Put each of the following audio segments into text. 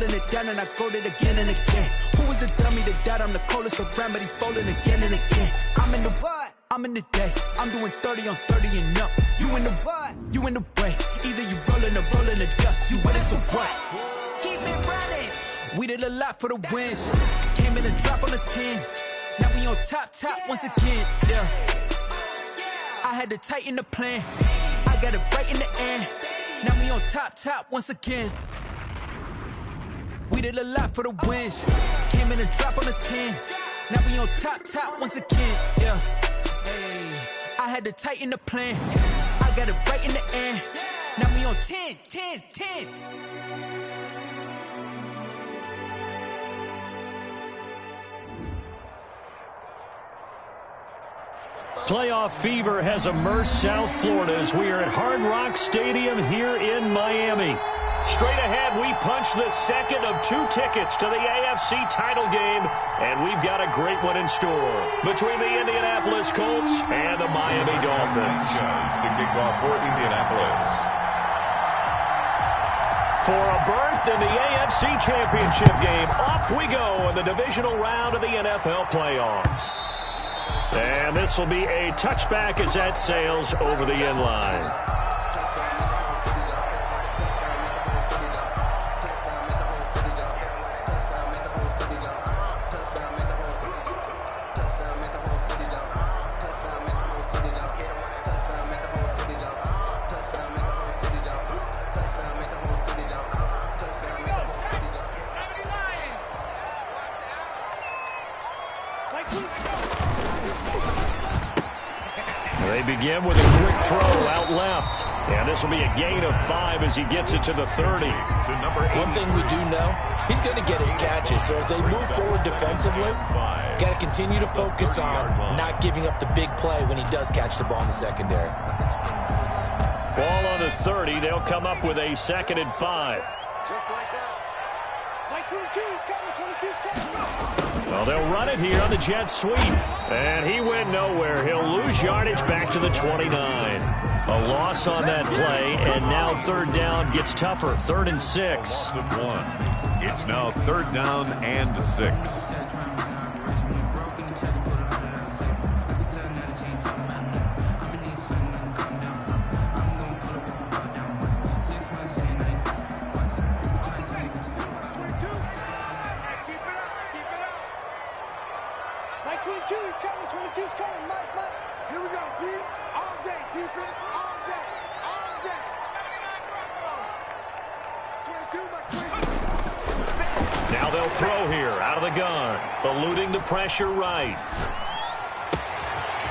rolling it down and I go it again and again. Who was the dummy that died? I'm the coldest around, but he falling again and again. I'm in the what? I'm in the day. I'm doing 30 on 30 and up. You in the what? You in the way. Either you rolling or rolling the dust. You with it, so what? Keep it running. We did a lot for the wins. Came in and drop on the 10. Now we on top once again. Yeah. I had to tighten the plan. I got it right in the end. Now we on top once again. We did a lot for the wins. Came in and drop on the 10. Now we on top once again. Yeah. Hey. I had to tighten the plan. I got it right in the end. Now we on 10. Playoff fever has immersed South Florida as we are at Hard Rock Stadium here in Miami. Straight ahead, we punch the second of 2 tickets to the AFC title game, and we've got a great one in store between the Indianapolis Colts and the Miami Dolphins. To kick off for Indianapolis. For a berth in the AFC Championship game, off we go in the divisional round of the NFL playoffs. And this will be a touchback as that sails over the end line. They begin with a quick throw out left. And this will be a gain of 5 as he gets it to the 30. One thing we do know, he's going to get his catches. So as they move forward defensively, got to continue to focus on not giving up the big play when he does catch the ball in the secondary. Ball on the 30. They'll come up with a 2nd and 5. Just like that. 22's coming. 22's coming. Well, they'll run it here on the jet sweep. And he went nowhere. He'll lose yardage back to the 29. A loss on that play, and now 3rd down gets tougher. 3rd and 6. Loss of 1. It's now 3rd down and 6. Now they'll throw here out of the gun. Eluding the pressure right.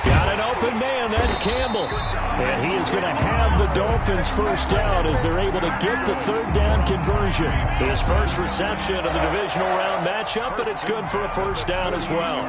Got an open man. That's Campbell. And he is going to have the Dolphins first down as they're able to get the 3rd down conversion. His first reception of the divisional round matchup, but it's good for a first down as well.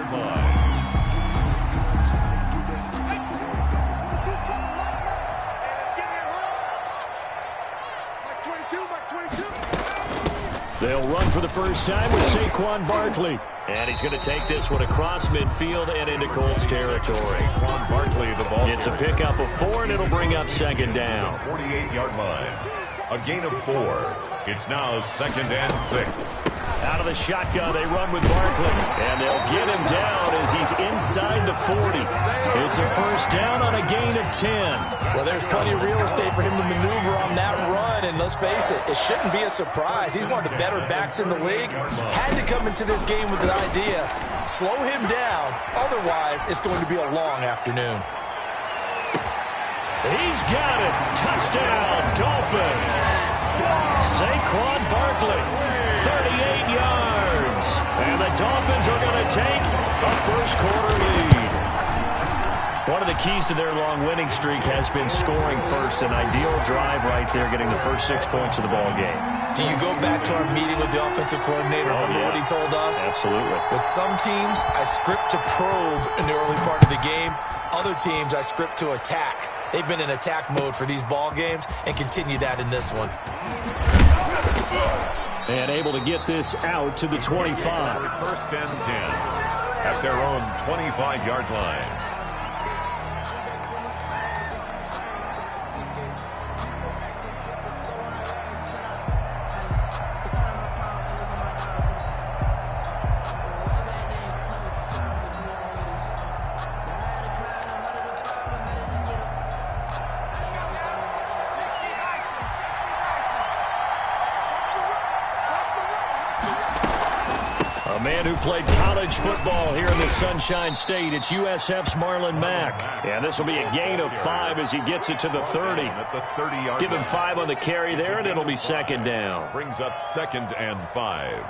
They'll run for the first time with Saquon Barkley. And he's going to take this one across midfield and into Colts territory. Saquon Barkley, the ball. It's a pickup of 4, and it'll bring up 2nd down. 48-yard line. A gain of 4. It's now 2nd and 6. Out of the shotgun, they run with Barkley. And they'll get him down as he's inside the 40. It's a first down on a gain of 10. Well, there's plenty of real estate for him to maneuver on that run. And let's face it, it shouldn't be a surprise. He's one of the better backs in the league. Had to come into this game with the idea, slow him down. Otherwise, it's going to be a long afternoon. He's got it. Touchdown, Dolphins. Saquon Barkley, 38 yards. And the Dolphins are going to take a first-quarter lead. One of the keys to their long winning streak has been scoring first. An ideal drive right there, getting the first 6 points of the ball game. Do you go back to our meeting with the offensive coordinator? Remember what he told us? Absolutely. With some teams, I script to probe in the early part of the game. Other teams, I script to attack. They've been in attack mode for these ball games and continue that in this one. And able to get this out to the 25. 1st and 10 at their own 25-yard line. A man who played college football here in the Sunshine State. It's USF's Marlon Mack. And this will be a gain of 5 as he gets it to the 30. Give him 5 on the carry there, and it'll be second down. Brings up 2nd and 5.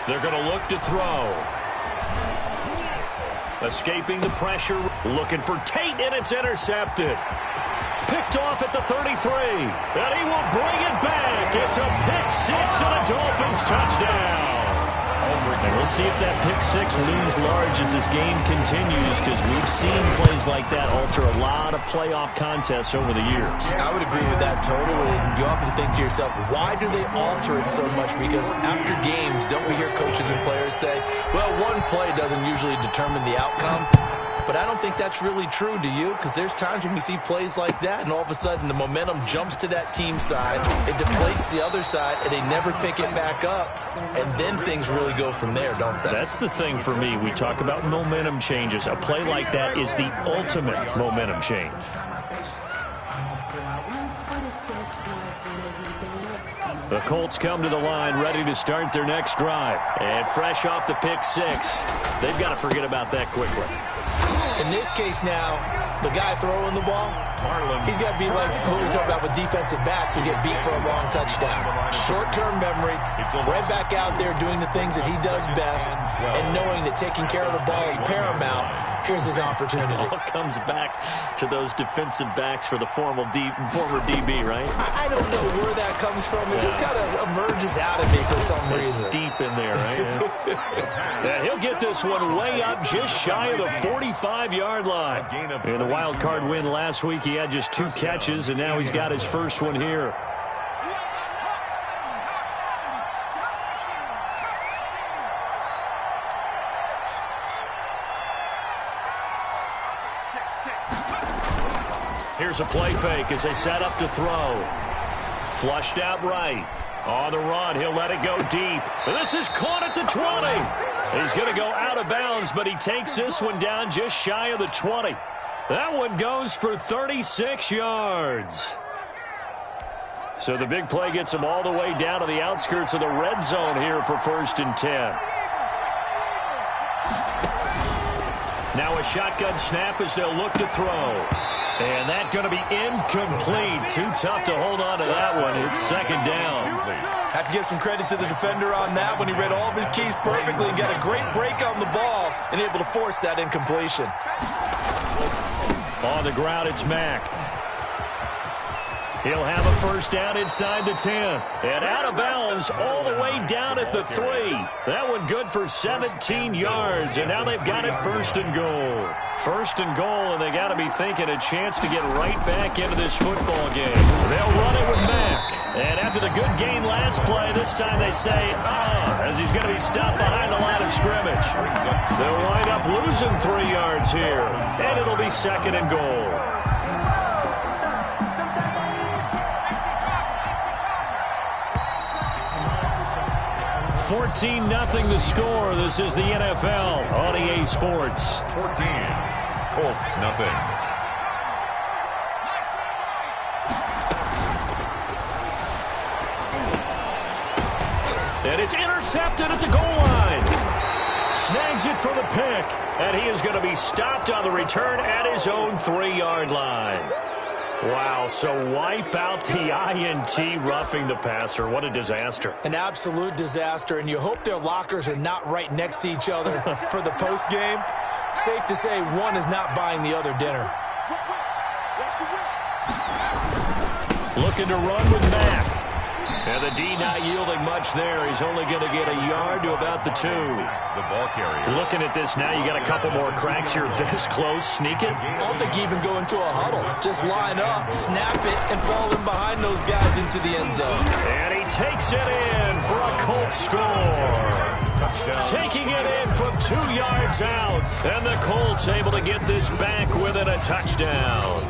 They're going to look to throw. Escaping the pressure. Looking for Tate, and it's intercepted. Picked off at the 33. And he will bring it back. It's a pick 6 and a Dolphins touchdown. And we'll see if that pick 6 looms large as this game continues, because we've seen plays like that alter a lot of playoff contests over the years. I would agree with that totally. And you often think to yourself, why do they alter it so much? Because after games, don't we hear coaches and players say, well, one play doesn't usually determine the outcome? But I don't think that's really true, do you? Because there's times when we see plays like that, and all of a sudden the momentum jumps to that team side, it deflates the other side, and they never pick it back up, and then things really go from there, don't they? That's the thing for me. We talk about momentum changes. A play like that is the ultimate momentum change. The Colts come to the line ready to start their next drive. And fresh off the pick 6, they've got to forget about that quickly. In this case now, the guy throwing the ball, he's got to be like what we talk about with defensive backs who get beat for a long touchdown. Short-term memory, right back out there doing the things that he does best, and knowing that taking care of the ball is paramount. Here's his opportunity. It all comes back to those defensive backs for the former DB, right? I don't know where that comes from. It just kind of emerges out of me for some reason. It's deep in there, right? Yeah, he'll get this one way up just shy of the 45-yard line. In the wild card win last week, he had just 2 catches, and now he's got his first one here. Here's a play fake as they set up to throw. Flushed out right. On the run, he'll let it go deep. And this is caught at the 20. He's going to go out of bounds, but he takes this one down just shy of the 20. That one goes for 36 yards. So the big play gets him all the way down to the outskirts of the red zone here for 1st and 10. Now a shotgun snap as they'll look to throw. And that's going to be incomplete. Too tough to hold on to that one. It's 2nd down. Have to give some credit to the defender on that when he read all of his keys perfectly and got a great break on the ball and able to force that incompletion. On the ground, it's Mack. He'll have a first down inside the 10. And out of bounds all the way down at the 3. That one good for 17 yards. And now they've got it 1st and goal. 1st and goal, and they got to be thinking a chance to get right back into this football game. They'll run it with Mack. And after the good gain last play, this time they say, as he's going to be stopped behind the line of scrimmage. They'll wind up losing 3 yards here. And it'll be 2nd and goal. 14-0 the score. This is the NFL on EA Sports. 14. Colts, nothing. And it's intercepted at the goal line. Snags it for the pick. And he is going to be stopped on the return at his own 3-yard line. Wow, so wipe out the INT, roughing the passer. What a disaster. An absolute disaster, and you hope their lockers are not right next to each other for the postgame. Safe to say one is not buying the other dinner. Looking to run with Mack. And the D not yielding much there. He's only going to get a yard to about the 2. The ball carrier. Looking at this now, you got a couple more cracks here this close. Sneak it. I don't think you even go into a huddle. Just line up, snap it, and fall in behind those guys into the end zone. And he takes it in for a Colts score. Touchdown. Taking it in from 2 yards out. And the Colts able to get this back within a touchdown.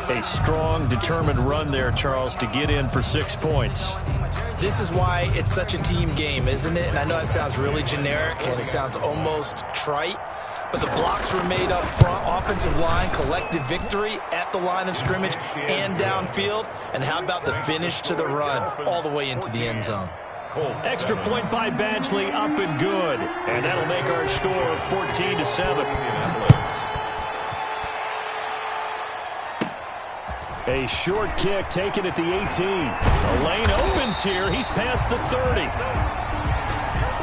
A strong, determined run there, Charles, to get in for 6 points. This is why it's such a team game, isn't it? And I know it sounds really generic and it sounds almost trite, but the blocks were made up front, offensive line, collected victory at the line of scrimmage and downfield. And how about the finish to the run all the way into the end zone? Extra point by Badgley, up and good. And that'll make our score 14-7. A short kick taken at the 18. A lane opens here. He's past the 30.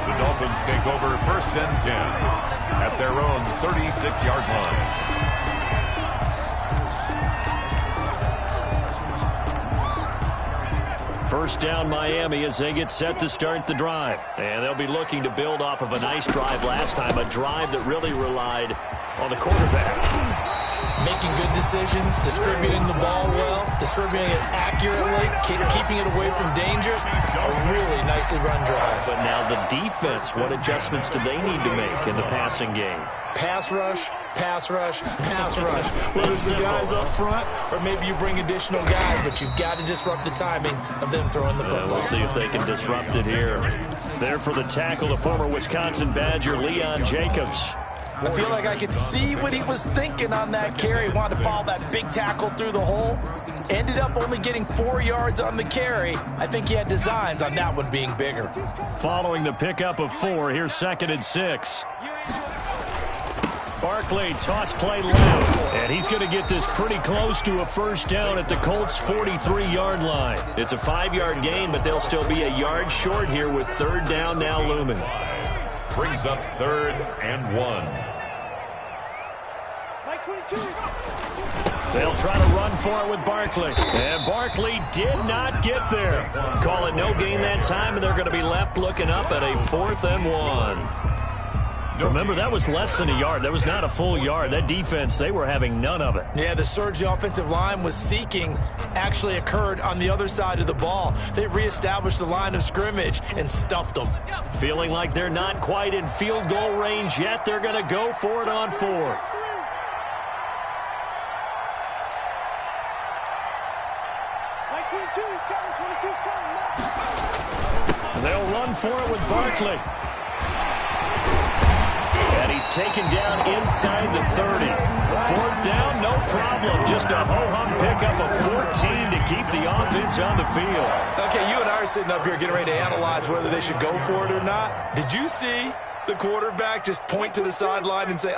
The Dolphins take over 1st and 10 at their own 36-yard line. First down Miami as they get set to start the drive. And they'll be looking to build off of a nice drive last time, a drive that really relied on the quarterback. Making good decisions, distributing the ball well, distributing it accurately, keeping it away from danger. A really nicely run drive. But now the defense, what adjustments do they need to make in the passing game? Pass rush, pass rush, pass rush. Whether it's the guys up front or maybe you bring additional guys, but you've got to disrupt the timing of them throwing the football. We'll see if they can disrupt it here. There for the tackle, the former Wisconsin Badger, Leon Jacobs. I feel like I could see what he was thinking on that carry. Wanted to follow that big tackle through the hole. Ended up only getting 4 yards on the carry. I think he had designs on that one being bigger. Following the pickup of 4, here's 2nd and 6. Barkley, toss play left. And he's going to get this pretty close to a first down at the Colts' 43-yard line. It's a 5-yard gain, but they'll still be a yard short here with 3rd down now looming. Brings up 3rd and 1. They'll try to run for it with Barkley. And Barkley did not get there. Call it no gain that time, and they're going to be left looking up at a 4th and 1. Remember, that was less than a yard. That was not a full yard. That defense, they were having none of it. Yeah, the surge the offensive line was seeking actually occurred on the other side of the ball. They reestablished the line of scrimmage and stuffed them. Feeling like they're not quite in field goal range yet. They're going to go for it on 4th. They'll run for it with Barkley. And he's taken down inside the 30. 4th down, no problem. Just a ho-hum pickup of 14 to keep the offense on the field. Okay, you and I are sitting up here getting ready to analyze whether they should go for it or not. Did you see the quarterback just point to the sideline and say,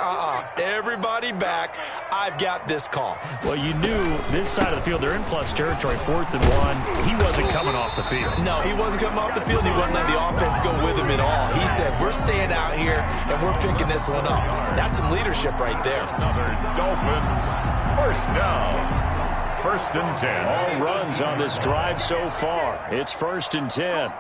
everybody back, I've got this call? Well, you knew this side of the field, they're in plus territory, 4th and 1. He wasn't coming off the field. No, he wasn't coming off the field. He wasn't letting the offense go with him at all. He said, we're staying out here, and we're picking this one up. That's some leadership right there. Another Dolphins 1st down. 1st and 10. All runs on this drive so far. It's 1st and 10.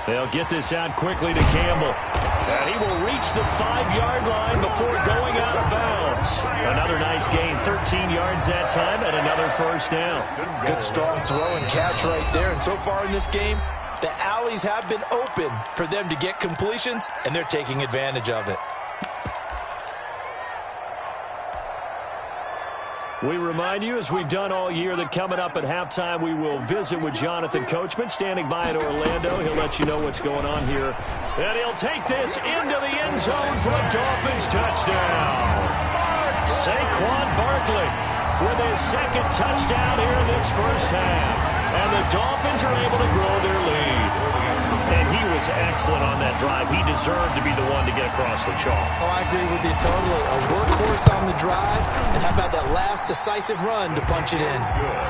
They'll get this out quickly to Campbell. And he will reach the 5-yard line before going out of bounds. Another nice gain, 13 yards that time, and another 1st down. Good strong throw and catch right there. And so far in this game, the alleys have been open for them to get completions, and they're taking advantage of it. We remind you, as we've done all year, that coming up at halftime, we will visit with Jonathan Coachman, standing by in Orlando. He'll let you know what's going on here. And he'll take this into the end zone for a Dolphins touchdown. Saquon Barkley with his 2nd touchdown here in this first half. And the Dolphins are able to grow their lead. And he was excellent on that drive. He deserved to be the one to get across the chalk. Oh, I agree with you totally. A workhorse on the drive. And how about that last decisive run to punch it in?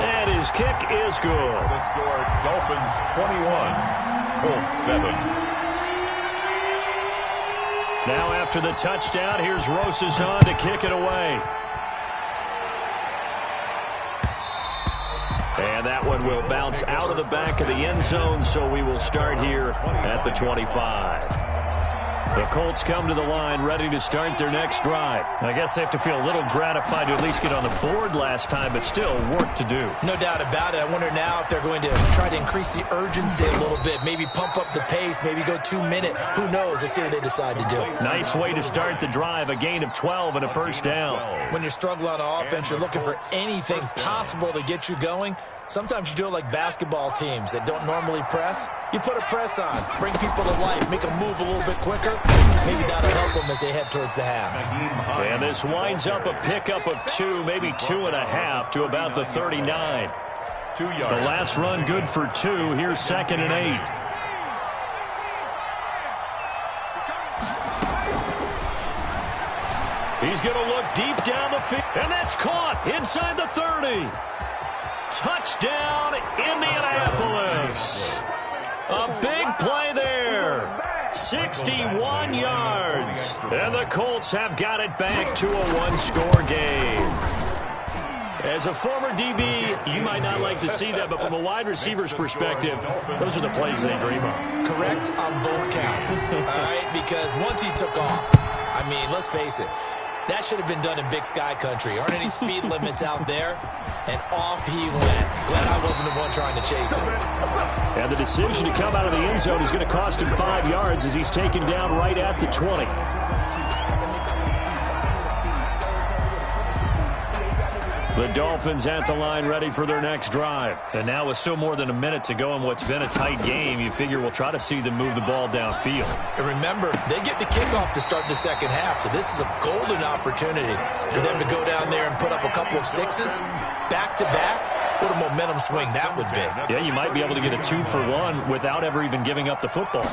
And his kick is good. The score, Dolphins 21, Colts 7. Now after the touchdown, here's Rosas on to kick it away. And that one will bounce out of the back of the end zone, so we will start here at the 25. The Colts come to the line ready to start their next drive. I guess they have to feel a little gratified to at least get on the board last time, but still work to do. No doubt about it. I wonder now if they're going to try to increase the urgency a little bit, maybe pump up the pace, maybe go 2 minute. Who knows? Let's see what they decide to do. Nice way to start the drive, a gain of 12 and a first down. When you're struggling on offense, you're looking for anything possible to get you going. Sometimes you do it like basketball teams that don't normally press. You put a press on, bring people to life, make them move a little bit quicker. Maybe that'll help them as they head towards the half. And this winds up a pickup of 2, maybe 2.5 to about the 39. 2 yards. The last run good for 2. Here's 2nd and 8. He's going to look deep down the field, and that's caught inside the 30. Touchdown, Indianapolis. A big play there. 61 yards. And the Colts have got it back to a one-score game. As a former DB, you might not like to see that, but from a wide receiver's perspective, those are the plays they dream of. Correct on both counts. All right, because once he took off, I mean, let's face it, that should have been done in Big Sky country. Aren't any speed limits out there? And off he went. Glad I wasn't the one trying to chase him. And the decision to come out of the end zone is going to cost him 5 yards as he's taken down right at the 20. The Dolphins at the line ready for their next drive. And now with still more than a minute to go in what's been a tight game, you figure we'll try to see them move the ball downfield. And remember, they get the kickoff to start the second half, so this is a golden opportunity for them to go down there and put up a couple of sixes back-to-back. What a momentum swing that would be. Yeah, you might be able to get a 2-for-1 without ever even giving up the football.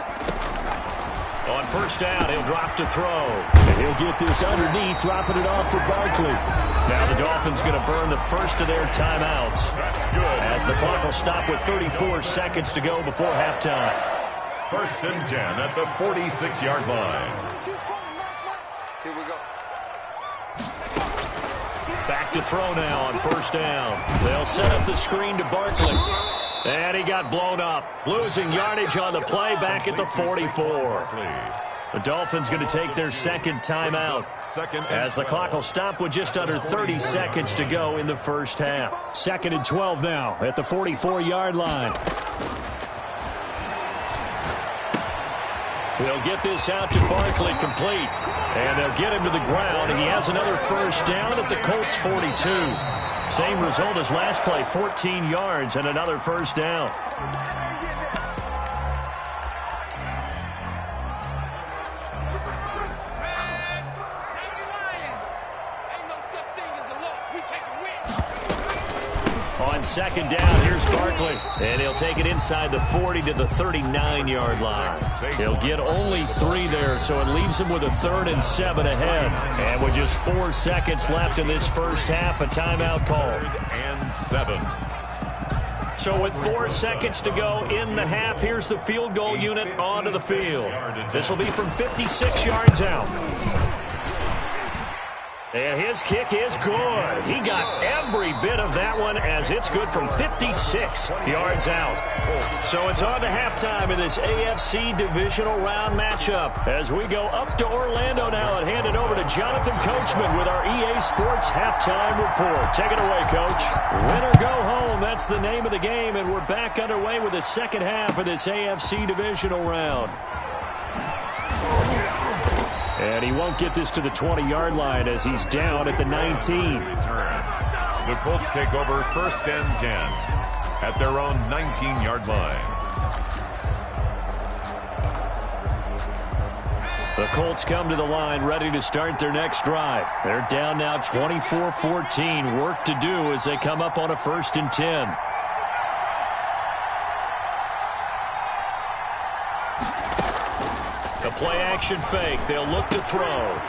On first down, he'll drop to throw. And he'll get this underneath, dropping it off for Barkley. Now the Dolphins going to burn the first of their timeouts. That's good. As the clock will stop with 34 seconds to go before halftime. 1st and 10 at the 46-yard line. Here we go. Back to throw now on first down. They'll set up the screen to Barkley. And he got blown up. Losing yardage on the play back at the 44. The Dolphins going to take their second timeout as the clock will stop with just under 30 seconds to go in the first half. 2nd and 12 now at the 44-yard line. They'll get this out to Barkley complete. And they'll get him to the ground, and he has another first down at the Colts 42. Same result as last play, 14 yards and another first down. On second down, here's Barkley. And he'll take it inside the 40 to the 39-yard line. He'll get only 3 there, so it leaves him with a 3rd and 7 ahead. And with just 4 seconds left in this first half, a timeout called. 3rd and 7. So with 4 seconds to go in the half, here's the field goal unit onto the field. This will be from 56 yards out. And his kick is good. He got every bit of that one as it's good from 56 yards out. So it's on to halftime in this AFC divisional round matchup. As we go up to Orlando now and hand it over to Jonathan Coachman with our EA Sports Halftime Report. Take it away, Coach. Win or go home, that's the name of the game, and we're back underway with the second half of this AFC divisional round. And he won't get this to the 20-yard line as he's down at the 19. The Colts take over 1st and 10 at their own 19-yard line. The Colts come to the line ready to start their next drive. They're down now 24-14. Work to do as they come up on a 1st and 10. A play-action fake. They'll look to throw.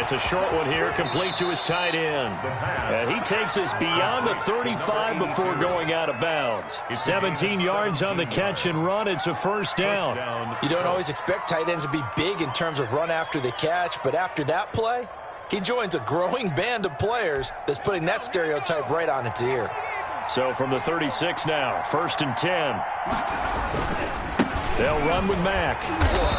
It's a short one here, complete to his tight end. And he takes us beyond the 35 before going out of bounds. 17 yards on the catch and run. It's a first down. You don't always expect tight ends to be big in terms of run after the catch, but after that play, he joins a growing band of players that's putting that stereotype right on its ear. So from the 36 now, 1st and 10. They'll run with Mack.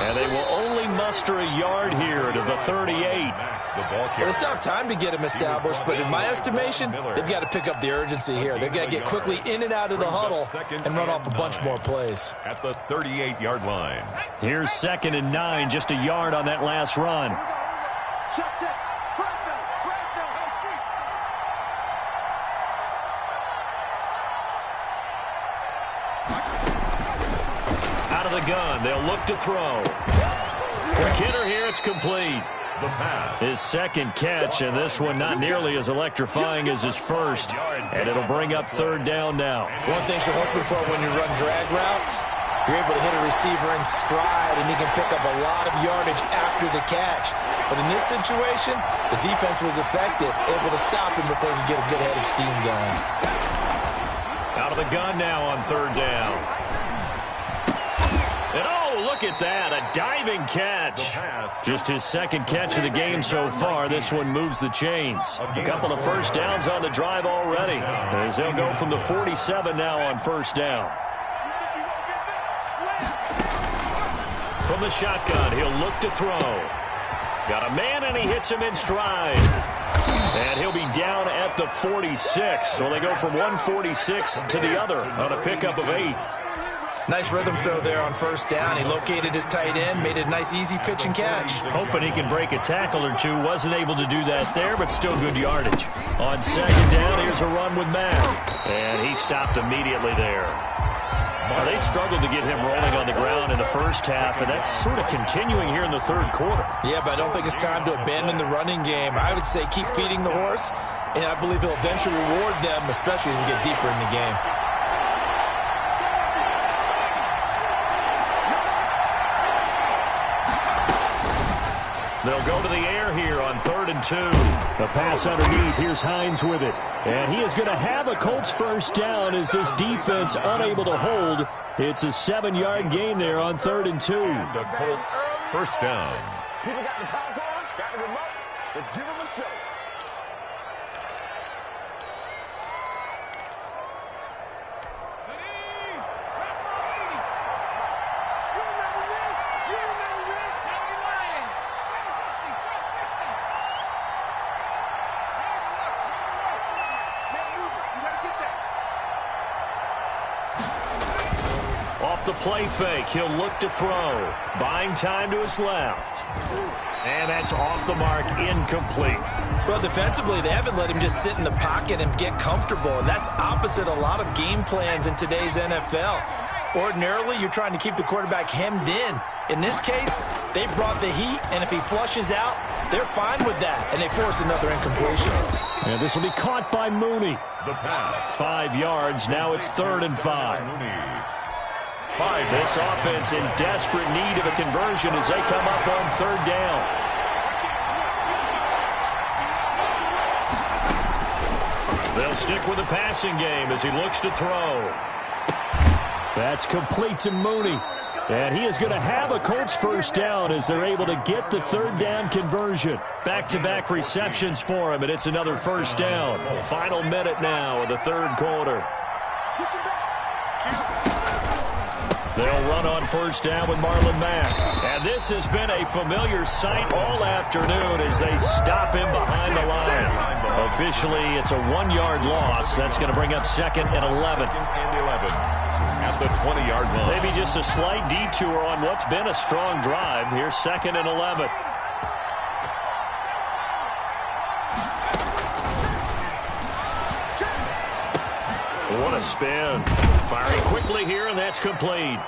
And they will only muster a yard here to the 38. Well, it's not time to get him established, but in my estimation, they've got to pick up the urgency here. They've got to get quickly in and out of the huddle and run off a bunch more plays. At the 38-yard line. Here's 2nd and 9, just a yard on that last run. Out of the gun, they'll look to throw. Quick hitter here, it's complete. The pass. His second catch, and this one not nearly as electrifying as his first. And it'll bring up 3rd down now. One thing you're hoping for when you run drag routes, you're able to hit a receiver in stride, and he can pick up a lot of yardage after the catch. But in this situation, the defense was effective, able to stop him before he could get a good head of steam going. Out of the gun now on 3rd down. And oh, look at that, a diving catch. Just his second catch of the game so far. This one moves the chains. A couple of first downs on the drive already, as they'll go from the 47 now on 1st down. From the shotgun, he'll look to throw. Got a man, and he hits him in stride. And he'll be down at the 46. So they go from 146 to the other on a pickup of 8. Nice rhythm throw there on 1st down. He located his tight end, made it a nice easy pitch and catch. Hoping he can break a tackle or two. Wasn't able to do that there, but still good yardage. On 2nd down, here's a run with Mack. And he stopped immediately there. Well, they struggled to get him rolling on the ground in the first half, and that's sort of continuing here in the 3rd quarter. Yeah, but I don't think it's time to abandon the running game. I would say keep feeding the horse, and I believe he'll eventually reward them, especially as we get deeper in the game. They'll go to the air here on 3rd and 2. The pass underneath. Here's Hines with it. And he is going to have a Colts first down as this defense unable to hold. It's a 7-yard gain there on 3rd and 2. The Colts first down. People got the popcorn, got the remote. Let's give them a show. Off the play fake, he'll look to throw. Buying time to his left. And that's off the mark, incomplete. Well, defensively, they haven't let him just sit in the pocket and get comfortable, and that's opposite a lot of game plans in today's NFL. Ordinarily, you're trying to keep the quarterback hemmed in. In this case, they brought the heat, and if he flushes out, they're fine with that, and they force another incompletion. And this will be caught by Mooney. The pass. 5 yards, now it's 3rd and 5. This offense in desperate need of a conversion as they come up on 3rd down. They'll stick with the passing game as he looks to throw. That's complete to Mooney. And he is going to have a Colts first down as they're able to get the 3rd down conversion. Back-to-back receptions for him, and it's another first down. Final minute now of the 3rd quarter. They'll run on first down with Marlon Mack. And this has been a familiar sight all afternoon as they stop him behind the line. Officially, it's a 1-yard loss. That's going to bring up 2nd and 11. At the 20-yard line. Maybe just a slight detour on what's been a strong drive. Here's 2nd and 11. What a spin. Firing quickly here, and that's complete.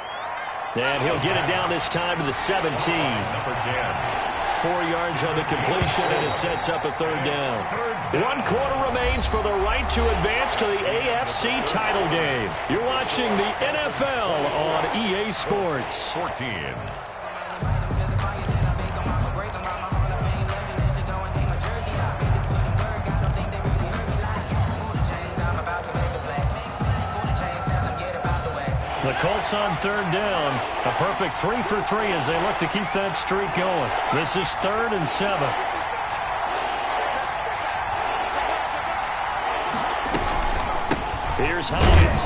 And he'll get it down this time to the 17. Number 10. 4 yards on the completion, and it sets up a 3rd down. 1 quarter remains for the right to advance to the AFC title game. You're watching the NFL on EA Sports. 14. The Colts on 3rd down. A perfect 3 for 3 as they look to keep that streak going. This is 3rd and 7. Here's Hines.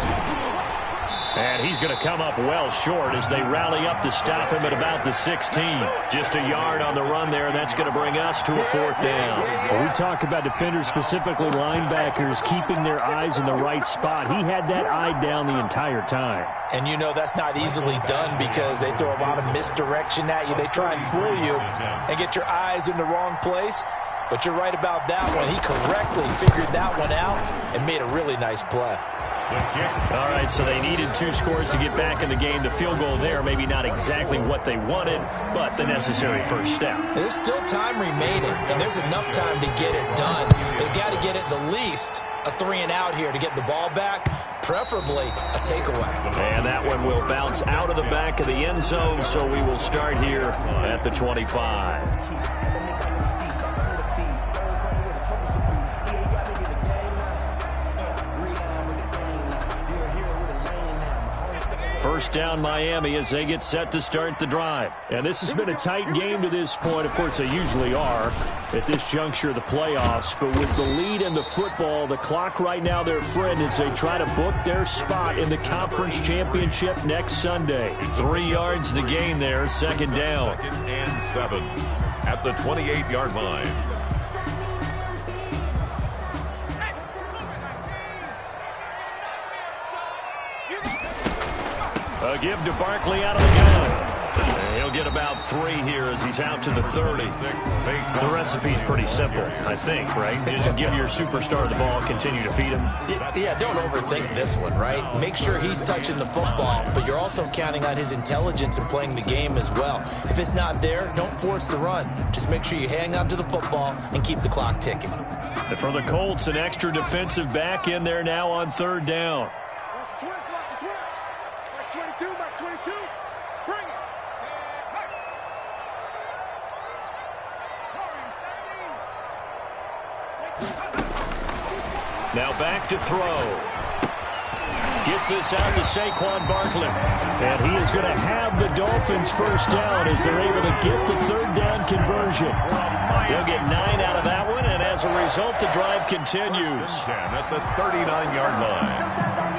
And he's going to come up well short as they rally up to stop him at about the 16. Just a yard on the run there, and that's going to bring us to a 4th down. Well, we talk about defenders, specifically linebackers, keeping their eyes in the right spot. He had that eye down the entire time. And you know that's not easily done because they throw a lot of misdirection at you. They try and fool you and get your eyes in the wrong place. But you're right about that one. He correctly figured that one out and made a really nice play. All right, so they needed 2 scores to get back in the game. The field goal there, maybe not exactly what they wanted, but the necessary first step. There's still time remaining, and there's enough time to get it done. They've got to get at the least a 3-and-out here to get the ball back, preferably a takeaway. And that one will bounce out of the back of the end zone, so we will start here at the 25. First down Miami as they get set to start the drive. And this has been a tight game to this point. Of course, they usually are at this juncture of the playoffs. But with the lead in the football, the clock right now their friend as they try to book their spot in the conference championship next Sunday. 3 yards the gain there, 2nd down. 2nd and 7 at the 28-yard line. A give to Barkley out of the gun. He'll get about 3 here as he's out to the 30. The recipe's pretty simple, I think, right? Just give your superstar the ball, continue to feed him. Yeah, don't overthink this one, right? Make sure he's touching the football, but you're also counting on his intelligence in playing the game as well. If it's not there, don't force the run. Just make sure you hang on to the football and keep the clock ticking. And for the Colts, an extra defensive back in there now on 3rd down. Now back to throw. Gets this out to Saquon Barkley. And he is going to have the Dolphins first down as they're able to get the 3rd down conversion. They'll get 9 out of that one, and as a result, the drive continues. 10 at the 39-yard line.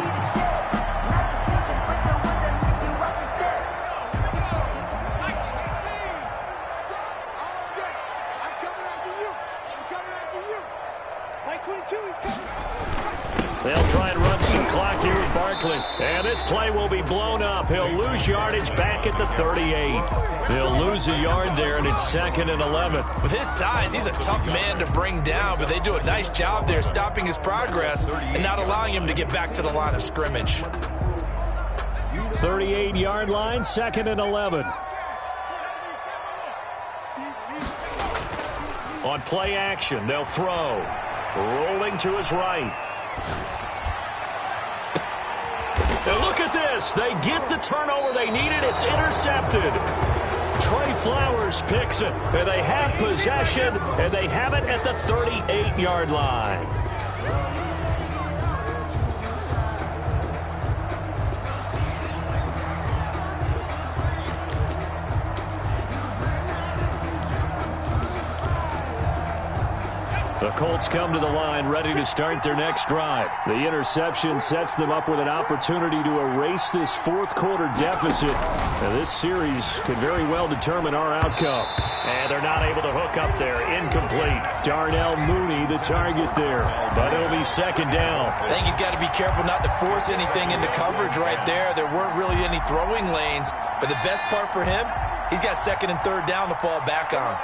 They'll try and run some clock here with Barkley. And this play will be blown up. He'll lose yardage back at the 38. He'll lose a yard there, and it's 2nd and 11. With his size, he's a tough man to bring down, but they do a nice job there stopping his progress and not allowing him to get back to the line of scrimmage. 38-yard line, 2nd and 11. On play action, they'll throw. Rolling to his right. And look at this. They get the turnover they needed. It's intercepted. Trey Flowers picks it. And they have possession, and they have it at the 38-yard line. The Colts come to the line ready to start their next drive. The interception sets them up with an opportunity to erase this 4th quarter deficit. Now, this series could very well determine our outcome. And they're not able to hook up there. Incomplete. Darnell Mooney, the target there. But it'll be 2nd down. I think he's got to be careful not to force anything into coverage right there. There weren't really any throwing lanes. But the best part for him, he's got 2nd and 3rd down to fall back on.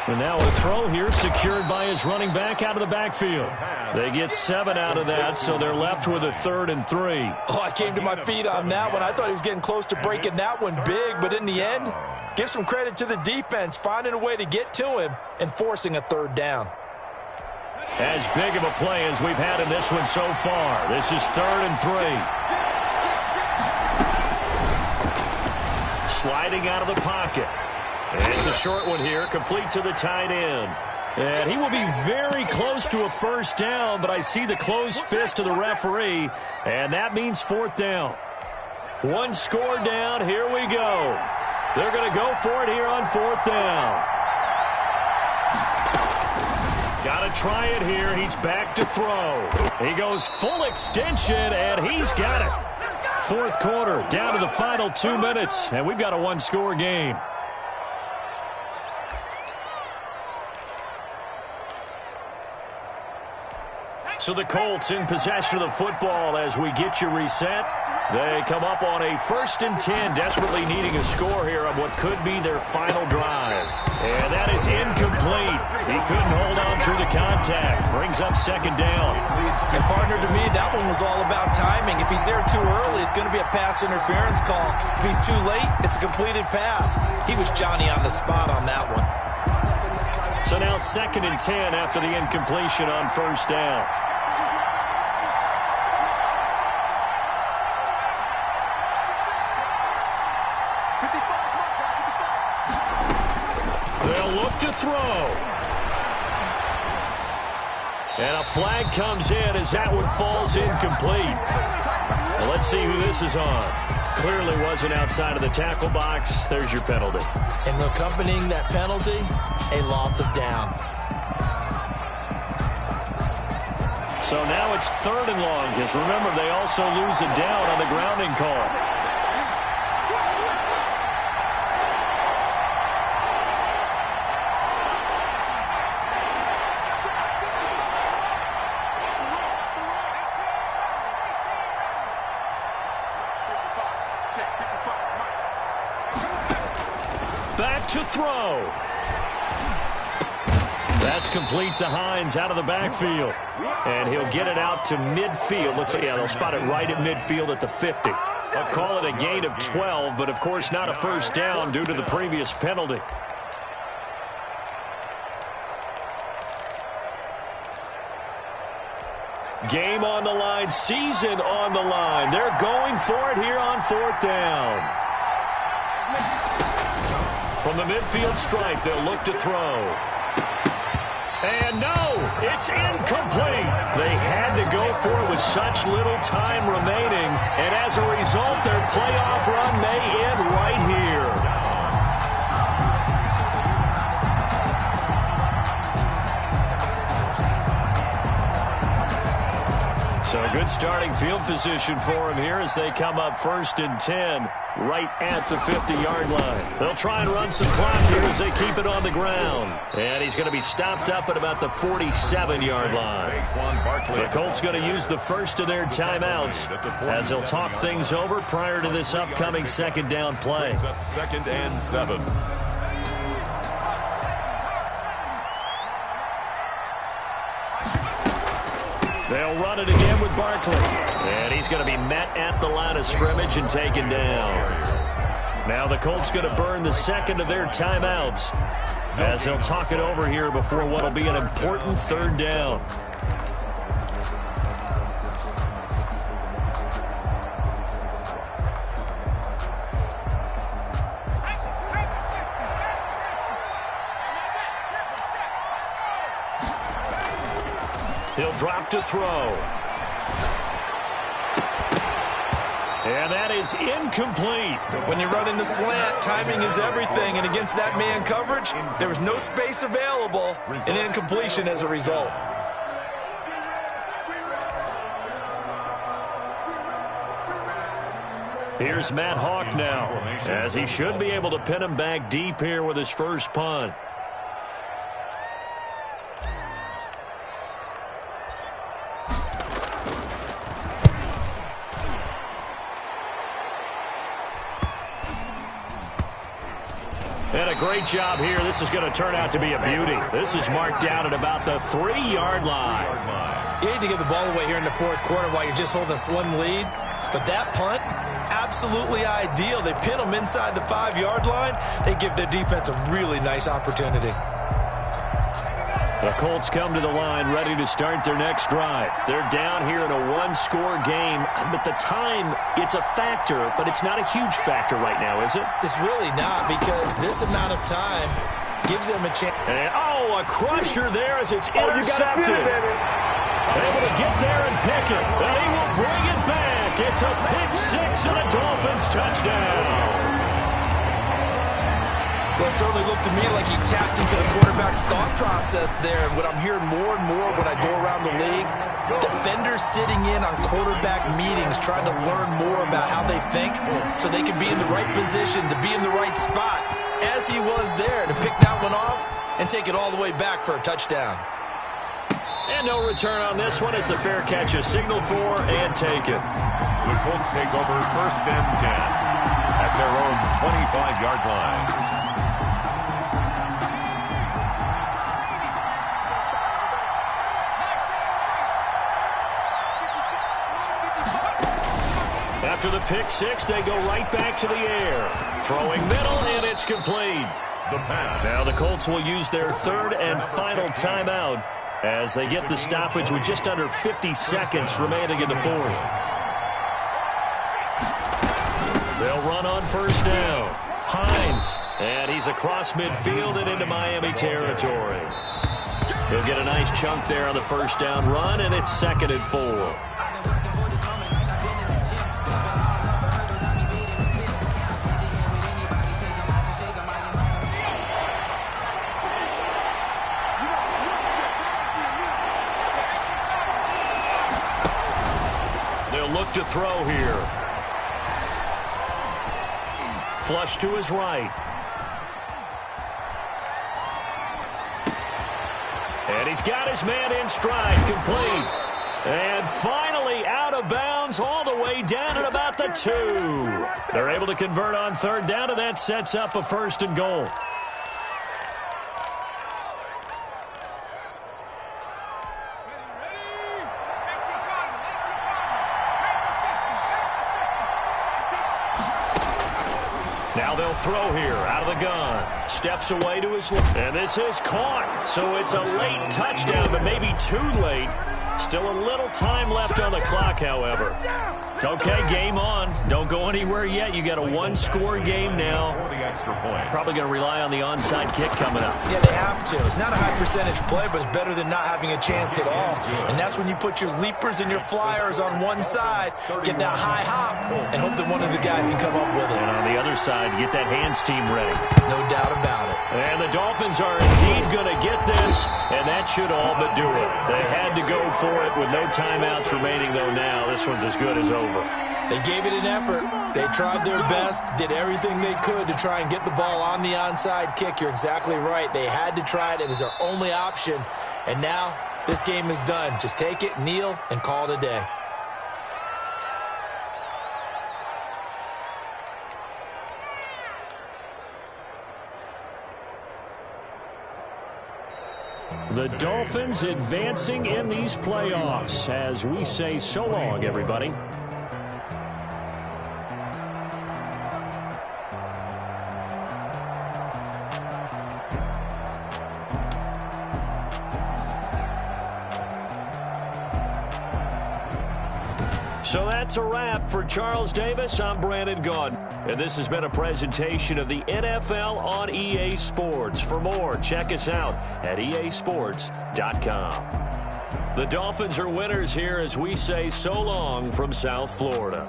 And now a throw here secured by his running back out of the backfield. They get 7 out of that, so they're left with a 3rd and 3. Oh, I came to my feet on that one. I thought he was getting close to breaking that one big, but in the end, give some credit to the defense, finding a way to get to him and forcing a 3rd down. As big of a play as we've had in this one so far. This is 3rd and 3. Sliding out of the pocket. And it's a short one here, complete to the tight end. And he will be very close to a first down, but I see the closed fist of the referee, and that means 4th down. 1 score down, here we go. They're going to go for it here on 4th down. Got to try it here. He's back to throw. He goes full extension, and he's got it. 4th quarter, down to the final 2 minutes, and we've got a one-score game. So the Colts in possession of the football as we get you reset. They come up on a 1st and 10, desperately needing a score here on what could be their final drive. And that is incomplete. He couldn't hold on through the contact. Brings up 2nd down. And partner, to me, that one was all about timing. If he's there too early, it's going to be a pass interference call. If he's too late, it's a completed pass. He was Johnny on the spot on that one. So now 2nd and 10 after the incompletion on 1st down. To throw. And a flag comes in as that one falls incomplete. Well, let's see who this is on. Clearly wasn't outside of the tackle box. There's your penalty. And accompanying that penalty, a loss of down. So now it's 3rd and long, because remember, they also lose a down on the grounding call. Back to throw. That's complete to Hines out of the backfield. And he'll get it out to midfield. Let's see, yeah, they'll spot it right at midfield at the 50. I'll call it a gain of 12, but of course not a 1st down due to the previous penalty. Game on the line, season on the line. They're going for it here on 4th down. From the midfield stripe, they'll look to throw. And no, it's incomplete. They had to go for it with such little time remaining. And as a result, their playoff run may end right here. So a good starting field position for him here as they come up 1st and 10 right at the 50-yard line. They'll try and run some clock here as they keep it on the ground. And he's going to be stopped up at about the 47-yard line. The Colts going to use the first of their timeouts as they'll talk things over prior to this upcoming 2nd down play. 2nd and 7. They'll run it again with Barkley. And he's going to be met at the line of scrimmage and taken down. Now the Colts going to burn the 2nd of their timeouts as they'll talk it over here before what will be an important 3rd down. He'll drop to throw. And that is incomplete. When you run in the slant, timing is everything. And against that man coverage, there was no space available. An incompletion as a result. Here's Matt Hawk now, as he should be able to pin him back deep here with his first punt. And a great job here. This is going to turn out to be a beauty. This is marked down at about the 3-yard line. You hate to give the ball away here in the 4th quarter while you're just holding a slim lead. But that punt, absolutely ideal. They pin them inside the 5-yard line. They give their defense a really nice opportunity. The Colts come to the line ready to start their next drive. They're down here in a one-score game. But the time, it's a factor, but it's not a huge factor right now, is it? It's really not, because this amount of time gives them a chance. And, a crusher there as it's intercepted. You gotta feel it, Able to get there and pick it. And he will bring it back. It's a pick six and a Dolphins touchdown. Well, it certainly looked to me like he tapped into the quarterback's thought process there. And what I'm hearing more and more when I go around the league, defenders sitting in on quarterback meetings trying to learn more about how they think so they can be in the right position to be in the right spot, as he was there, to pick that one off and take it all the way back for a touchdown. And no return on this one. It's a fair catch, a signal for, and take it. The Colts take over 1st and 10 at their own 25-yard line. After the pick six, they go right back to the air. Throwing middle, and it's complete. The pass. Now the Colts will use their 3rd and final timeout as they get the stoppage with just under 50 seconds remaining in the 4th. They'll run on 1st down. Hines, and he's across midfield and into Miami territory. He'll get a nice chunk there on the 1st down run, and it's 2nd and 4. Look to throw here. Flush to his right. And he's got his man in stride. Complete. And finally out of bounds all the way down at about the 2. They're able to convert on 3rd down, and that sets up a 1st and goal. Now they'll throw here out of the gun. Steps away to his left. And this is caught. So it's a late touchdown, but maybe too late. Still a little time left on the clock, however. Okay, game on. Don't go anywhere yet. You got a 1-score game now. Probably going to rely on the onside kick coming up. Yeah, they have to. It's not a high percentage play, but it's better than not having a chance at all. And that's when you put your leapers and your flyers on one side, get that high hop, and hope that one of the guys can come up with it. And on the other side, get that hands team ready. No doubt about it. And the Dolphins are indeed going to get this, and that should all but do it. They had to go for it with no timeouts remaining, though now this one's as good as over. They gave it an effort. They tried their best, did everything they could to try and get the ball on the onside kick. You're exactly right. They had to try it. It was their only option. And now this game is done. Just take it, kneel, and call it a day. The Dolphins advancing in these playoffs as we say so long, everybody. So that's a wrap for Charles Davis. I'm Brandon Gaudin. And this has been a presentation of the NFL on EA Sports. For more, check us out at easports.com. The Dolphins are winners here as we say so long from South Florida.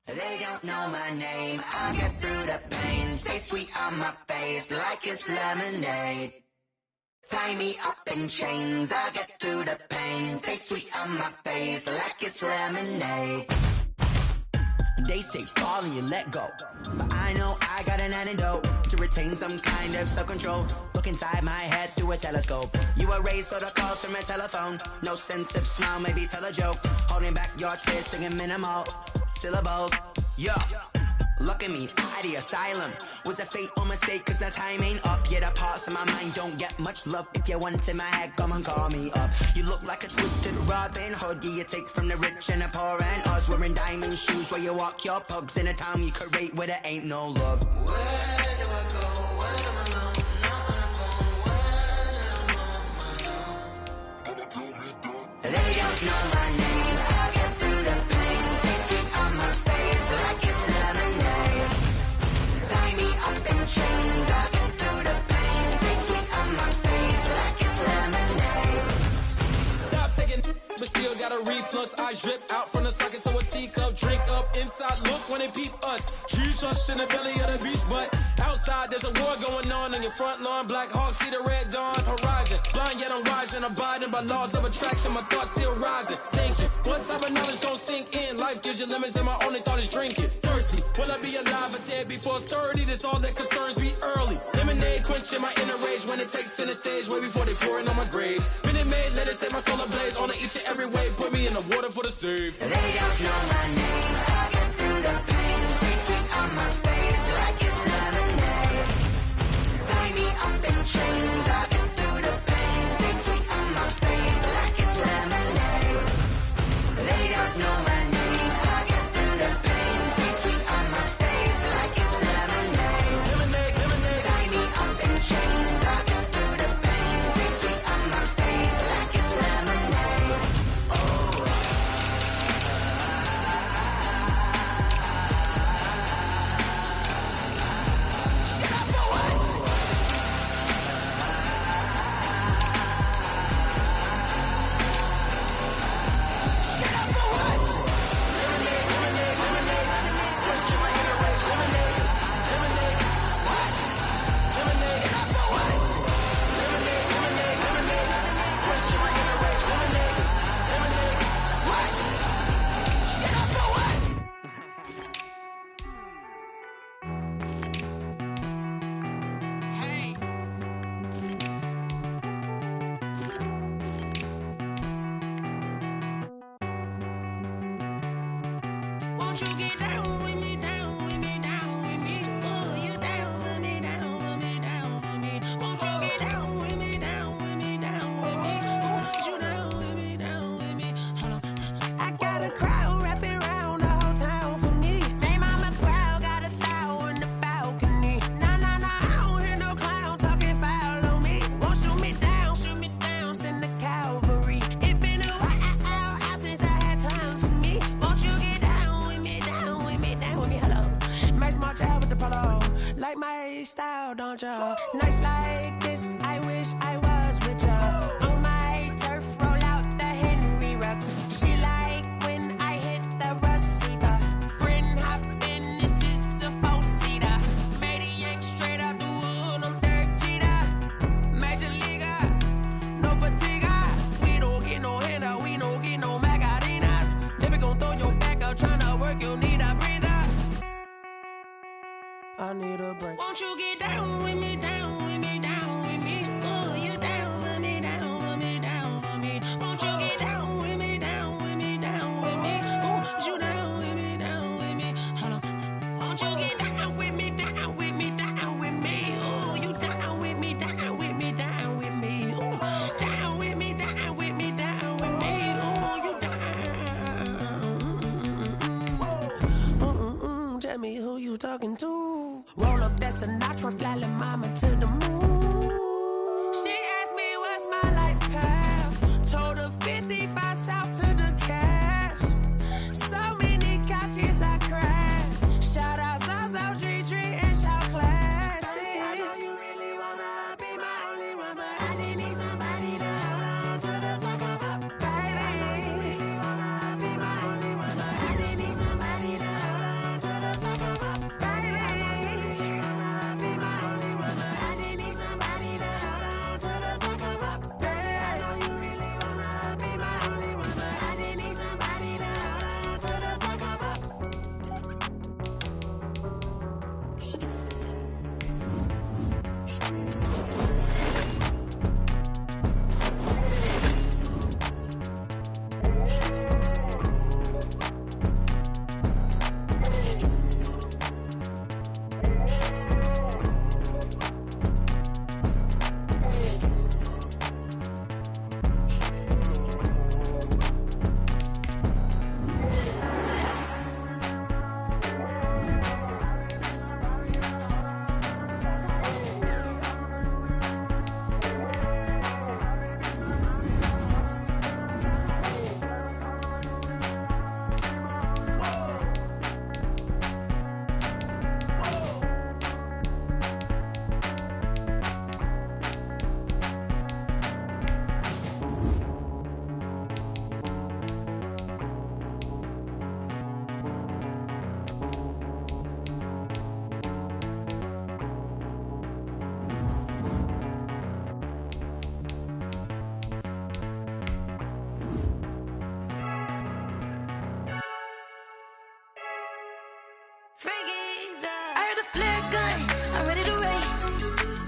They don't know my name, I'll get through the pain. Taste sweet on my face like it's lemonade. Tie me up in chains, I'll get through the pain. Taste sweet on my face like it's lemonade. They say fall and you let go, but I know I got an antidote to retain some kind of self-control. Look inside my head through a telescope. You erase all the calls from a telephone. No sense of smile, maybe tell a joke. Holding back your tears, singing minimal syllables. Yeah, look at me, at the asylum. Was a fate or mistake, cause the time ain't up. Yeah, the parts of my mind don't get much love. If you want in my head, come and call me up. You look like a twisted Robin Hood. You take from the rich and the poor and us. Wearing diamond shoes where you walk your pugs in a town you create where there ain't no love. Where do I go when I'm alone? Not on the phone, when I'm on my Once I drip out from the socket to a teacup, drink up inside, look when they peep us. Huge us in the belly of the beach, but outside there's a war going on your front lawn. Black Hawk, see the red dawn horizon. Blind yet I'm rising, abiding by laws of attraction. My thoughts still rising, thinking. What type of knowledge don't sink in? Life gives you lemons and my only thought is drinking. Thirsty, will I be alive or dead before 30? That's all that concerns me early. Lemonade quenching my inner rage when it takes center stage way before they pour it on my grave. Minute Maid, let it set my soul ablaze. On each and every way, put me in the water for the save. They don't know my name, I get through the pain. Taste sweet on my face like it's lemonade. Tie me up in chains, I get through the pain. Taste sweet on my face like it's lemonade. They don't know my name, I get through the pain. Taste sweet on my face like it's lemonade. Lemonade. Tie me up in chains, I get through the pain. Taste sweet on my face like it's lemonade. Won't you get down with me, down with me, down with me? Oh, you down with me, down with me, down with me. Won't you get down with me, down with me, down with me? Oh, you down with me, down with me? Hold on. I got a crowd wrapping around the whole town for me. Name on my crowd, got a thou in the balcony. Nah, I don't hear no clown talking foul on me. Won't shoot me down, send the cavalry. It been a while since I had time for me. Won't you get down with me, down with me, down with me? Hello. Max March out with the polo. Like my style, don't ya? Nights like this, I wish I was with ya. On my turf, roll out the Henry Rux. She like when I hit the receiver. Friend hop in, this is a four-seater. Made a yank straight out the wood, I'm Derek Jeter. Major leaguer, no fatigue. We don't get no handout, we don't get no Macarinas. Never gon' throw your back out, tryna work, you need a breather. I need a break. Won't you get down with me, down with me, down with me? Oh, you down with me, down with me, down with me? Won't you get down with me, down with me, down with me? Oh, you down with me, down with me? Hold on. Won't you get down with me, down with me, down with me? Oh, you down with me, down with me, down with me? Oh, down with me, down with me, down with me? Oh, you down. Tell me who you talking to. Roll up that Sinatra, fly la mama to the moon. She asked me what's my life path. Told her 55 south to the cash. So many couches I crashed. Shout out Zazo, Tree, and shout classic. I know you really wanna be my only one, but I didn't need somebody to hold on to the second up. Baby, I know you really wanna be my only one, but I didn't need somebody to hold on to the second up. Baby, I know you really wanna be my only one, but I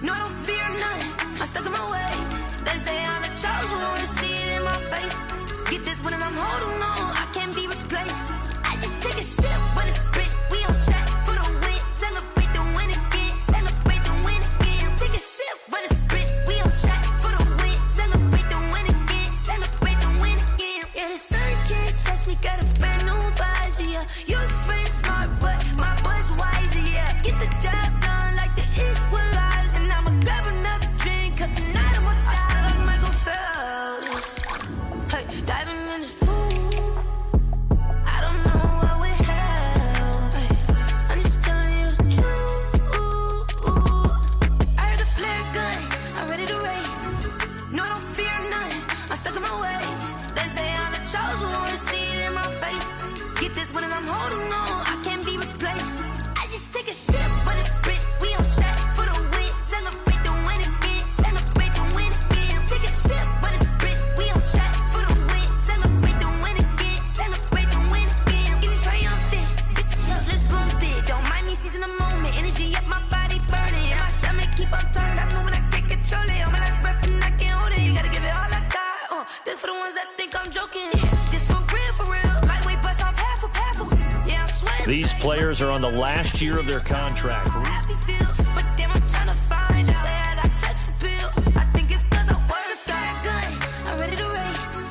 No, I don't fear nothing. I'm stuck in my ways. They say I'm the chosen one, see it in my face. Get this one and I'm holding on. I can't be replaced. I just take a sip when it's split. We on track for the win. Celebrate the win again. Celebrate the win again. Take a sip when it's split. We on track for the win. Celebrate the win again. Celebrate the win again. Yeah, the sun can't touch me. Got a brand new visor. Yeah, your friend smart, but my bud's wiser. Yeah, get the job done like the equalizer. And I'ma grab another drink, cause tonight I'ma die like Michael Phelps. Hey, diving in this pool. I don't know what we have. Hey, I'm just telling you the truth. I heard the flare gun. I'm ready to race. No, I don't fear nothing. I'm stuck in my ways. They say I'm the chosen one, see it in my face. Get this one and I'm holding on. I can't be replaced. I just take a sip, but it's split. We on track for the win. Celebrate the win again. Celebrate the win again. Take a sip, but it's split. We on track for the win. Celebrate the win again. Celebrate the win again. Get it triumphant. Look, let's bump it. Don't mind me seizing the moment. Energy up my body burning. And my stomach keep on turning. Stop moving, I can't control it. On my last breath and I can't hold it. You gotta give it all I got. This for the ones that think I'm joking. This for real, for real. Lightweight bust off half of. Yeah, I swear. These players are on the last year of their contract. Happy feels, but damn, I'm trying to find. Just say I got sex appeal. I think it's cause I wear the flag gun. I'm ready to race.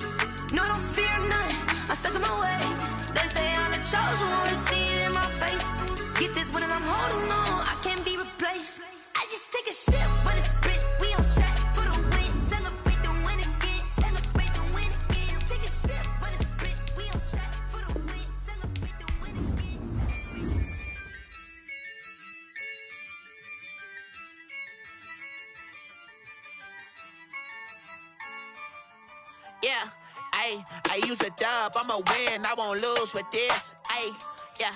No, I don't fear nothing. I'm stuck in my ways. They say I'm the chosen one, see it in my face. Get this one and I'm holding on. I can't be replaced. I just take a sip, but it's split. We on track for the win. Celebrate the win again. Celebrate the win again. Take a sip, but it's split. We on track for the win. Celebrate the win again. Yeah, I use a dub, I'ma win, I won't lose with this. Ay, yeah.